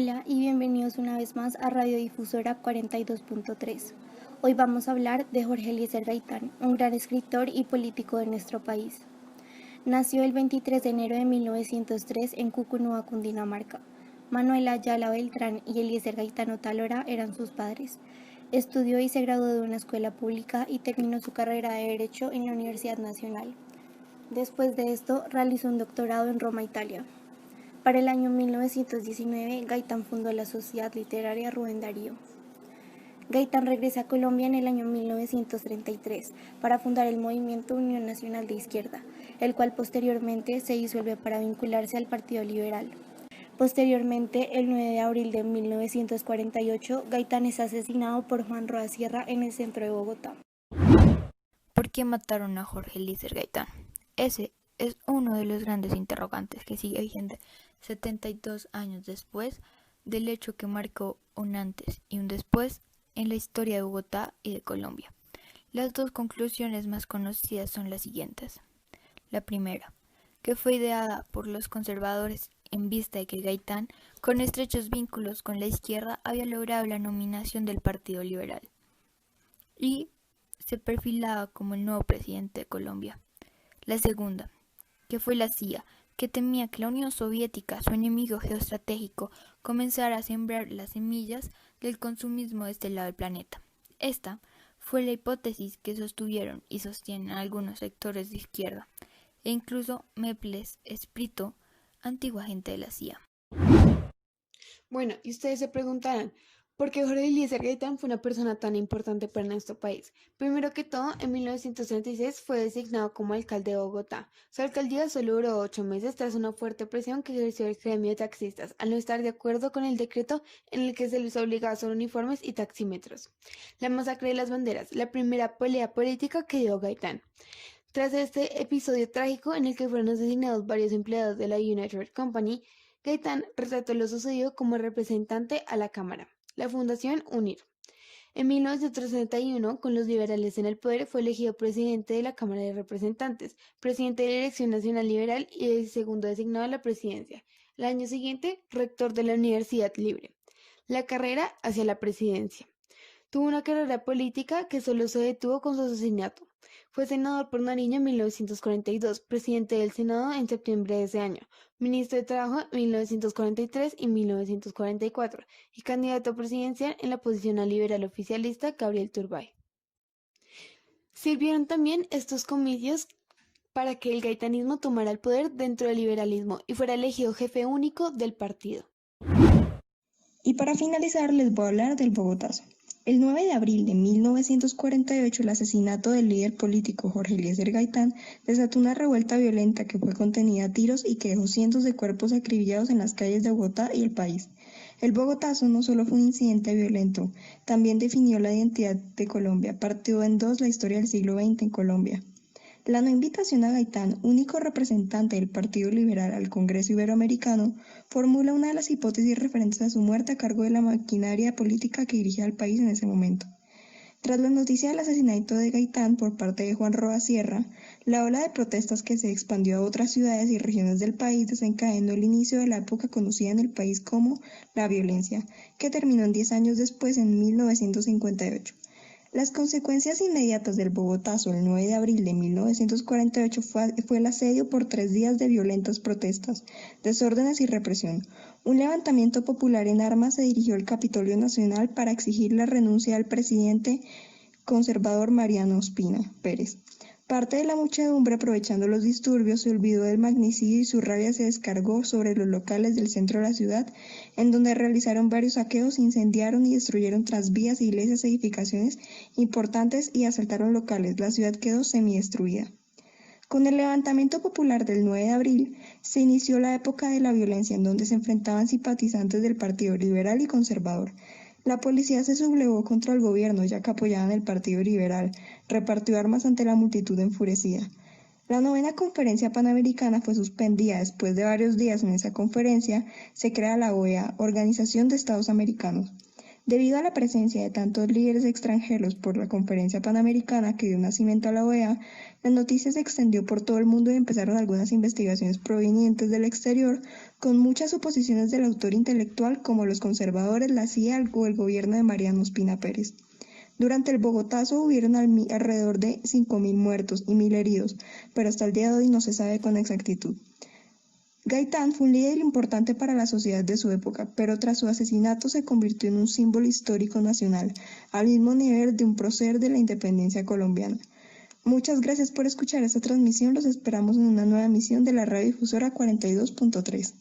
Hola y bienvenidos una vez más a Radiodifusora 42.3. Hoy vamos a hablar de Jorge Eliezer Gaitán, un gran escritor y político de nuestro país. Nació el 23 de enero de 1903 en Cucunúa, Cundinamarca. Manuela Ayala Beltrán y Eliezer Gaitán Otalora eran sus padres. Estudió y se graduó de una escuela pública y terminó su carrera de Derecho en la Universidad Nacional. Después de esto, realizó un doctorado en Roma, Italia. Para el año 1919, Gaitán fundó la Sociedad Literaria Rubén Darío. Gaitán regresa a Colombia en el año 1933 para fundar el movimiento Unión Nacional de Izquierda, el cual posteriormente se disuelve para vincularse al Partido Liberal. Posteriormente, el 9 de abril de 1948, Gaitán es asesinado por Juan Roa Sierra en el centro de Bogotá. ¿Por qué mataron a Jorge Eliezer Gaitán? Ese es uno de los grandes interrogantes que sigue vigente 72 años después del hecho que marcó un antes y un después en la historia de Bogotá y de Colombia. Las dos conclusiones más conocidas son las siguientes. La primera, que fue ideada por los conservadores en vista de que Gaitán, con estrechos vínculos con la izquierda, había logrado la nominación del Partido Liberal y se perfilaba como el nuevo presidente de Colombia. La segunda, que fue la CIA, que temía que la Unión Soviética, su enemigo geoestratégico, comenzara a sembrar las semillas del consumismo de este lado del planeta. Esta fue la hipótesis que sostuvieron y sostienen algunos sectores de izquierda, e incluso Meples Esprito, antiguo agente de la CIA. Bueno, y ustedes se preguntarán, ¿por qué Jorge Eliezer Gaitán fue una persona tan importante para nuestro país? Primero que todo, en 1936 fue designado como alcalde de Bogotá. Su alcaldía solo duró 8 meses tras una fuerte presión que ejerció el gremio de taxistas, al no estar de acuerdo con el decreto en el que se les obligaba a usar uniformes y taxímetros. La masacre de las banderas, la primera pelea política que dio Gaitán. Tras este episodio trágico en el que fueron asesinados varios empleados de la United Company, Gaitán retrató lo sucedido como representante a la Cámara. La Fundación UNIR. En 1961, con los liberales en el poder, fue elegido presidente de la Cámara de Representantes, presidente de la Elección Nacional Liberal y el segundo designado a la presidencia. El año siguiente, rector de la Universidad Libre. La carrera hacia la presidencia. Tuvo una carrera política que solo se detuvo con su asesinato. Fue senador por Nariño en 1942, presidente del Senado en septiembre de ese año, ministro de Trabajo en 1943 y 1944 y candidato presidencial en la posición liberal oficialista Gabriel Turbay. Sirvieron también estos comicios para que el gaitanismo tomara el poder dentro del liberalismo y fuera elegido jefe único del partido. Y para finalizar les voy a hablar del Bogotazo. El 9 de abril de 1948, el asesinato del líder político Jorge Eliezer Gaitán desató una revuelta violenta que fue contenida a tiros y que dejó cientos de cuerpos acribillados en las calles de Bogotá y el país. El Bogotazo no solo fue un incidente violento, también definió la identidad de Colombia, partió en dos la historia del siglo XX en Colombia. La no invitación a Gaitán, único representante del Partido Liberal al Congreso Iberoamericano, formula una de las hipótesis referentes a su muerte a cargo de la maquinaria política que dirigía al país en ese momento. Tras la noticia del asesinato de Gaitán por parte de Juan Roa Sierra, la ola de protestas que se expandió a otras ciudades y regiones del país desencadenó el inicio de la época conocida en el país como la violencia, que terminó en 10 años después, en 1958. Las consecuencias inmediatas del Bogotazo el 9 de abril de 1948 fue el asedio por 3 días de violentas protestas, desórdenes y represión. Un levantamiento popular en armas se dirigió al Capitolio Nacional para exigir la renuncia del presidente conservador Mariano Ospina Pérez. Parte de la muchedumbre, aprovechando los disturbios, se olvidó del magnicidio y su rabia se descargó sobre los locales del centro de la ciudad, en donde realizaron varios saqueos, incendiaron y destruyeron tranvías, iglesias, edificaciones importantes y asaltaron locales. La ciudad quedó semidestruida. Con el levantamiento popular del 9 de abril, se inició la época de la violencia, en donde se enfrentaban simpatizantes del Partido Liberal y Conservador. La policía se sublevó contra el gobierno, ya que apoyaban el Partido Liberal, repartió armas ante la multitud enfurecida. La novena conferencia panamericana fue suspendida. Después de varios días en esa conferencia, se crea la OEA, Organización de Estados Americanos. Debido a la presencia de tantos líderes extranjeros por la Conferencia Panamericana que dio nacimiento a la OEA, la noticia se extendió por todo el mundo y empezaron algunas investigaciones provenientes del exterior, con muchas suposiciones del autor intelectual como los conservadores, la CIA o el gobierno de Mariano Ospina Pérez. Durante el Bogotazo hubieron alrededor de 5.000 muertos y 1.000 heridos, pero hasta el día de hoy no se sabe con exactitud. Gaitán fue un líder importante para la sociedad de su época, pero tras su asesinato se convirtió en un símbolo histórico nacional, al mismo nivel de un prócer de la independencia colombiana. Muchas gracias por escuchar esta transmisión, los esperamos en una nueva emisión de la radiodifusora 42.3.